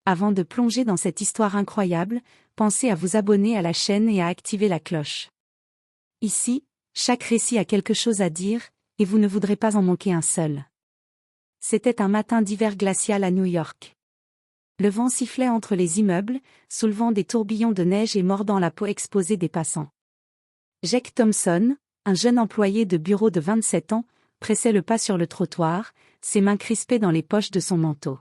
Avant de plonger dans cette histoire incroyable, pensez à vous abonner à la chaîne et à activer la cloche. Ici, chaque récit a quelque chose à dire, et vous ne voudrez pas en manquer un seul. C'était un matin d'hiver glacial à New York. Le vent sifflait entre les immeubles, soulevant des tourbillons de neige et mordant la peau exposée des passants. Jake Thompson, un jeune employé de bureau de 27 ans, pressait le pas sur le trottoir, ses mains crispées dans les poches de son manteau.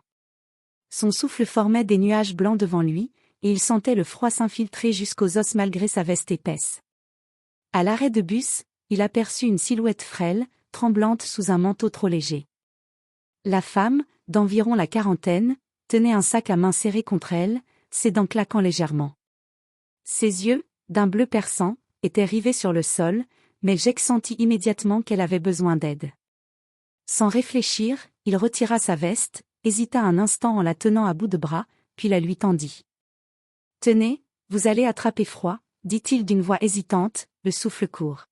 Son souffle formait des nuages blancs devant lui, et il sentait le froid s'infiltrer jusqu'aux os malgré sa veste épaisse. À l'arrêt de bus, il aperçut une silhouette frêle, tremblante sous un manteau trop léger. La femme, d'environ la quarantaine, tenait un sac à main serré contre elle, ses dents claquant légèrement. Ses yeux, d'un bleu perçant, étaient rivés sur le sol, mais Jake sentit immédiatement qu'elle avait besoin d'aide. Sans réfléchir, il retira sa veste, hésita un instant en la tenant à bout de bras, puis la lui tendit. « Tenez, vous allez attraper froid, » dit-il d'une voix hésitante, le souffle court.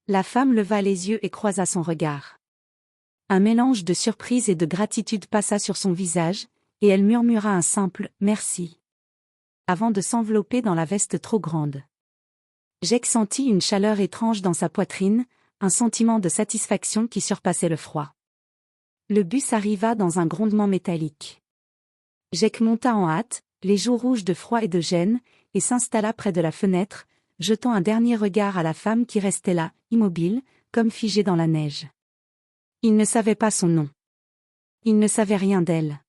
La femme leva les yeux et croisa son regard. Un mélange de surprise et de gratitude passa sur son visage, et elle murmura un simple « merci » avant de s'envelopper dans la veste trop grande. Jake sentit une chaleur étrange dans sa poitrine, un sentiment de satisfaction qui surpassait le froid. Le bus arriva dans un grondement métallique. Jake monta en hâte, les joues rouges de froid et de gêne, et s'installa près de la fenêtre, jetant un dernier regard à la femme qui restait là, immobile, comme figée dans la neige. Il ne savait pas son nom. Il ne savait rien d'elle.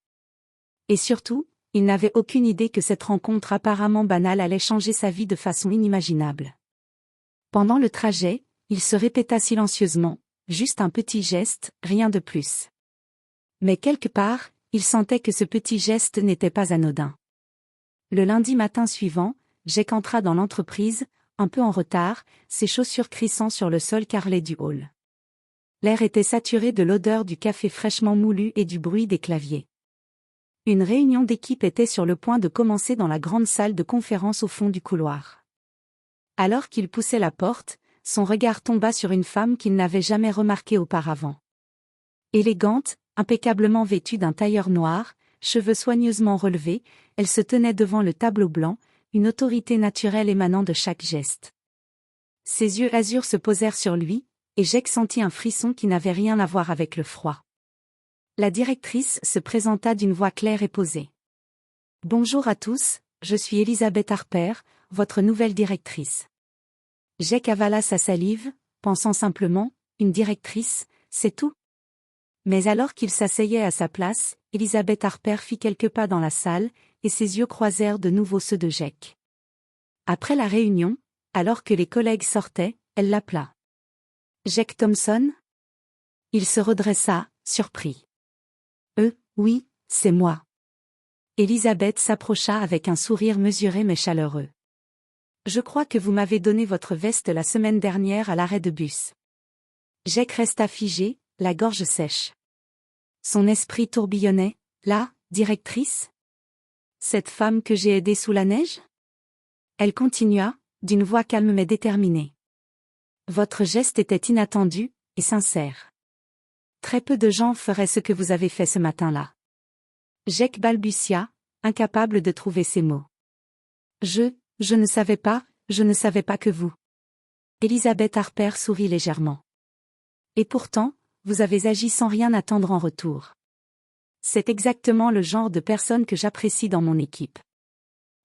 Et surtout, il n'avait aucune idée que cette rencontre apparemment banale allait changer sa vie de façon inimaginable. Pendant le trajet, il se répéta silencieusement, juste un petit geste, rien de plus. Mais quelque part, il sentait que ce petit geste n'était pas anodin. Le lundi matin suivant, Jake entra dans l'entreprise, un peu en retard, ses chaussures crissant sur le sol carrelé du hall. L'air était saturé de l'odeur du café fraîchement moulu et du bruit des claviers. Une réunion d'équipe était sur le point de commencer dans la grande salle de conférence au fond du couloir. Alors qu'il poussait la porte, son regard tomba sur une femme qu'il n'avait jamais remarquée auparavant. Élégante, impeccablement vêtue d'un tailleur noir, cheveux soigneusement relevés, elle se tenait devant le tableau blanc, une autorité naturelle émanant de chaque geste. Ses yeux azur se posèrent sur lui, et Jake sentit un frisson qui n'avait rien à voir avec le froid. La directrice se présenta d'une voix claire et posée. « Bonjour à tous, je suis Elizabeth Harper, votre nouvelle directrice. » Jake avala sa salive, pensant simplement, une directrice, c'est tout. Mais alors qu'il s'asseyait à sa place, Elizabeth Harper fit quelques pas dans la salle, et ses yeux croisèrent de nouveau ceux de Jake. Après la réunion, alors que les collègues sortaient, elle l'appela. « Jake Thompson ?» Il se redressa, surpris. « Oui, c'est moi. » Elizabeth s'approcha avec un sourire mesuré mais chaleureux. « Je crois que vous m'avez donné votre veste la semaine dernière à l'arrêt de bus. » Jake resta figé, la gorge sèche. Son esprit tourbillonnait. « La directrice ? Cette femme que j'ai aidée sous la neige ?» Elle continua, d'une voix calme mais déterminée. « Votre geste était inattendu, et sincère. Très peu de gens feraient ce que vous avez fait ce matin-là. » Jake balbutia, incapable de trouver ses mots. « Je ne savais pas que vous. » Elizabeth Harper sourit légèrement. « Et pourtant, vous avez agi sans rien attendre en retour. C'est exactement le genre de personne que j'apprécie dans mon équipe. »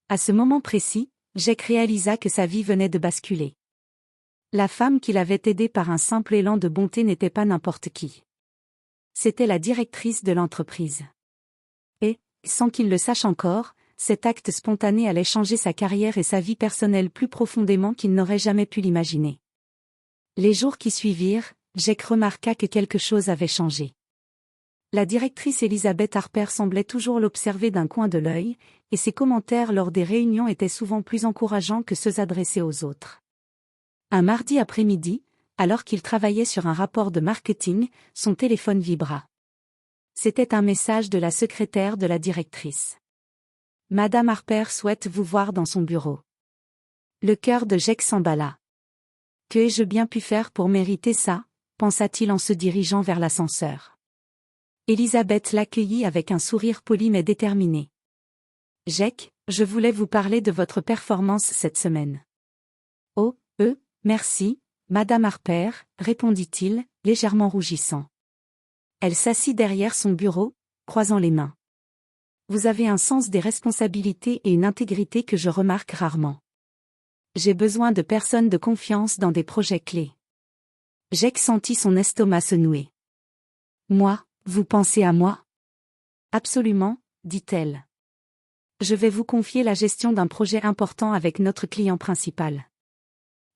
À ce moment précis, Jake réalisa que sa vie venait de basculer. La femme qu'il avait aidée par un simple élan de bonté n'était pas n'importe qui. C'était la directrice de l'entreprise. Et, sans qu'il le sache encore, cet acte spontané allait changer sa carrière et sa vie personnelle plus profondément qu'il n'aurait jamais pu l'imaginer. Les jours qui suivirent, Jake remarqua que quelque chose avait changé. La directrice Elizabeth Harper semblait toujours l'observer d'un coin de l'œil, et ses commentaires lors des réunions étaient souvent plus encourageants que ceux adressés aux autres. Un mardi après-midi, alors qu'il travaillait sur un rapport de marketing, son téléphone vibra. C'était un message de la secrétaire de la directrice. « Madame Harper souhaite vous voir dans son bureau. » Le cœur de Jake s'emballa. « Que ai-je bien pu faire pour mériter ça ?» pensa-t-il en se dirigeant vers l'ascenseur. Elizabeth l'accueillit avec un sourire poli mais déterminé. Jake, je voulais vous parler de votre performance cette semaine. Oh, merci, Madame Harper, répondit-il, légèrement rougissant. Elle s'assit derrière son bureau, croisant les mains. Vous avez un sens des responsabilités et une intégrité que je remarque rarement. J'ai besoin de personnes de confiance dans des projets clés. Jake sentit son estomac se nouer. Moi, vous pensez à moi? Absolument, dit-elle. Je vais vous confier la gestion d'un projet important avec notre client principal.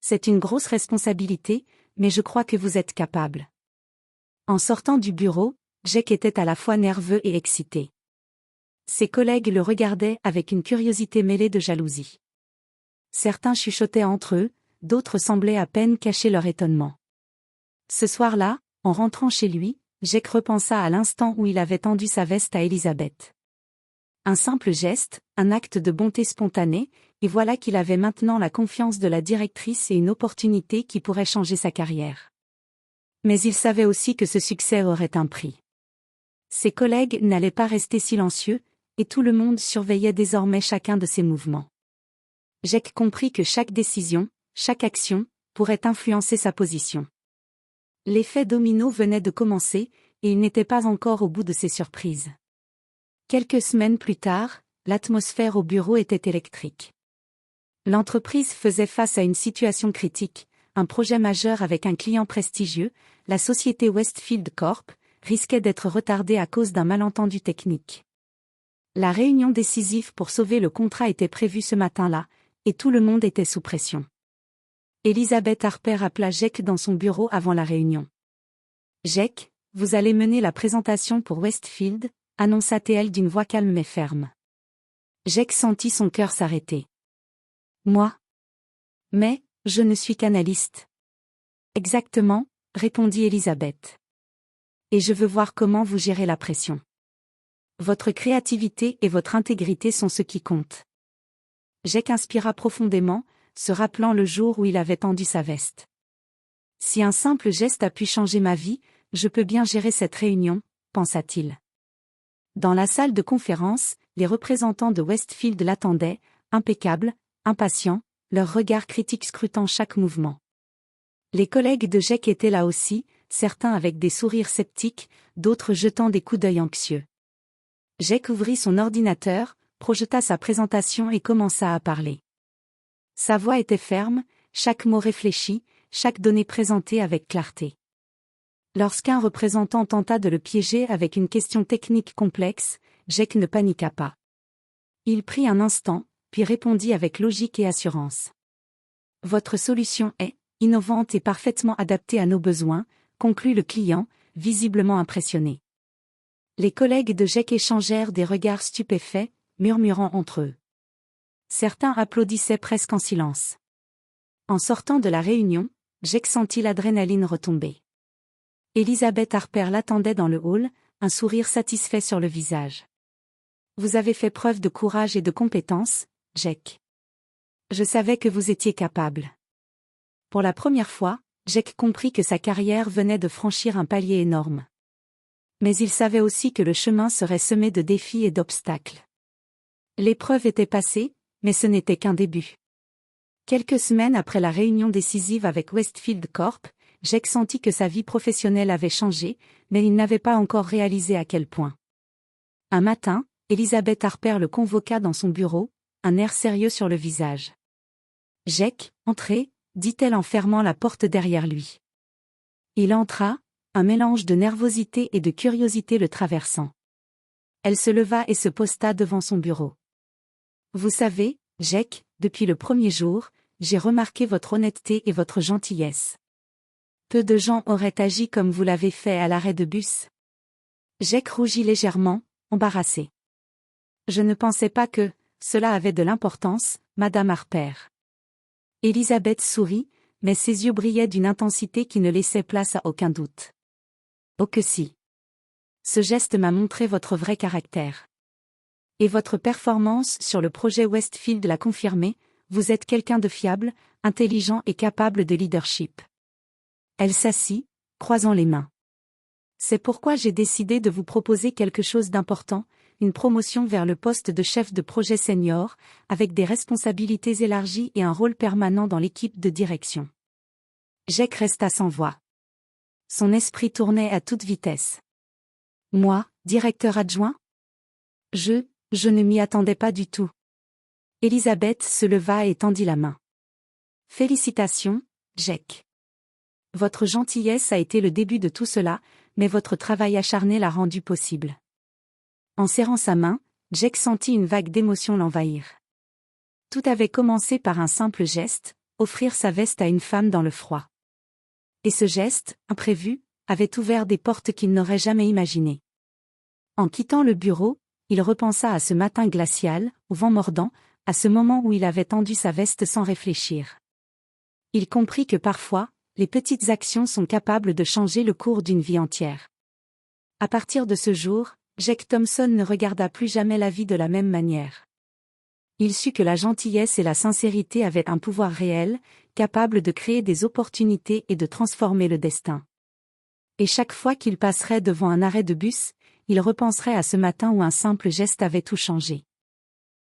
C'est une grosse responsabilité, mais je crois que vous êtes capable. En sortant du bureau, Jake était à la fois nerveux et excité. Ses collègues le regardaient avec une curiosité mêlée de jalousie. Certains chuchotaient entre eux, d'autres semblaient à peine cacher leur étonnement. Ce soir-là, en rentrant chez lui, Jake repensa à l'instant où il avait tendu sa veste à Elizabeth. Un simple geste, un acte de bonté spontanée, et voilà qu'il avait maintenant la confiance de la directrice et une opportunité qui pourrait changer sa carrière. Mais il savait aussi que ce succès aurait un prix. Ses collègues n'allaient pas rester silencieux, et tout le monde surveillait désormais chacun de ses mouvements. Jake comprit que chaque décision, chaque action, pourrait influencer sa position. L'effet domino venait de commencer, et il n'était pas encore au bout de ses surprises. Quelques semaines plus tard, l'atmosphère au bureau était électrique. L'entreprise faisait face à une situation critique, un projet majeur avec un client prestigieux, la société Westfield Corp, risquait d'être retardée à cause d'un malentendu technique. La réunion décisive pour sauver le contrat était prévue ce matin-là, et tout le monde était sous pression. Elizabeth Harper appela Jake dans son bureau avant la réunion. « Jake, vous allez mener la présentation pour Westfield », annonça-t-elle d'une voix calme mais ferme. Jake sentit son cœur s'arrêter. « Moi ? Mais, je ne suis qu'analyste. »« Exactement, » répondit Elizabeth. « Et je veux voir comment vous gérez la pression. Votre créativité et votre intégrité sont ce qui compte. » Jake inspira profondément, se rappelant le jour où il avait tendu sa veste. « Si un simple geste a pu changer ma vie, je peux bien gérer cette réunion, » pensa-t-il. Dans la salle de conférence, les représentants de Westfield l'attendaient, impeccables, impatients, leurs regards critiques scrutant chaque mouvement. Les collègues de Jake étaient là aussi, certains avec des sourires sceptiques, d'autres jetant des coups d'œil anxieux. Jake ouvrit son ordinateur, projeta sa présentation et commença à parler. Sa voix était ferme, chaque mot réfléchi, chaque donnée présentée avec clarté. Lorsqu'un représentant tenta de le piéger avec une question technique complexe, Jake ne paniqua pas. Il prit un instant, puis répondit avec logique et assurance. « Votre solution est innovante et parfaitement adaptée à nos besoins », conclut le client, visiblement impressionné. Les collègues de Jake échangèrent des regards stupéfaits, murmurant entre eux. Certains applaudissaient presque en silence. En sortant de la réunion, Jake sentit l'adrénaline retomber. Elizabeth Harper l'attendait dans le hall, un sourire satisfait sur le visage. « Vous avez fait preuve de courage et de compétence, Jake. Je savais que vous étiez capable. » Pour la première fois, Jake comprit que sa carrière venait de franchir un palier énorme. Mais il savait aussi que le chemin serait semé de défis et d'obstacles. L'épreuve était passée, mais ce n'était qu'un début. Quelques semaines après la réunion décisive avec Westfield Corp, Jake sentit que sa vie professionnelle avait changé, mais il n'avait pas encore réalisé à quel point. Un matin, Elizabeth Harper le convoqua dans son bureau, un air sérieux sur le visage. « Jake, entrez », dit-elle en fermant la porte derrière lui. Il entra, un mélange de nervosité et de curiosité le traversant. Elle se leva et se posta devant son bureau. « Vous savez, Jake, depuis le premier jour, j'ai remarqué votre honnêteté et votre gentillesse. Peu de gens auraient agi comme vous l'avez fait à l'arrêt de bus. » Jake rougit légèrement, embarrassé. « Je ne pensais pas que cela avait de l'importance, Madame Harper. » Elizabeth sourit, mais ses yeux brillaient d'une intensité qui ne laissait place à aucun doute. « Oh que si. Ce geste m'a montré votre vrai caractère. Et votre performance sur le projet Westfield l'a confirmé, vous êtes quelqu'un de fiable, intelligent et capable de leadership. » Elle s'assit, croisant les mains. « C'est pourquoi j'ai décidé de vous proposer quelque chose d'important, une promotion vers le poste de chef de projet senior, avec des responsabilités élargies et un rôle permanent dans l'équipe de direction. Jake resta sans voix. Son esprit tournait à toute vitesse. Moi, directeur adjoint? Je ne m'y attendais pas du tout. Elisabeth se leva et tendit la main. Félicitations, Jake. Votre gentillesse a été le début de tout cela, mais votre travail acharné l'a rendu possible. En serrant sa main, Jake sentit une vague d'émotion l'envahir. Tout avait commencé par un simple geste, offrir sa veste à une femme dans le froid. Et ce geste, imprévu, avait ouvert des portes qu'il n'aurait jamais imaginées. En quittant le bureau, il repensa à ce matin glacial, au vent mordant, à ce moment où il avait tendu sa veste sans réfléchir. Il comprit que parfois, les petites actions sont capables de changer le cours d'une vie entière. À partir de ce jour, Jake Thompson ne regarda plus jamais la vie de la même manière. Il sut que la gentillesse et la sincérité avaient un pouvoir réel, capable de créer des opportunités et de transformer le destin. Et chaque fois qu'il passerait devant un arrêt de bus, il repenserait à ce matin où un simple geste avait tout changé.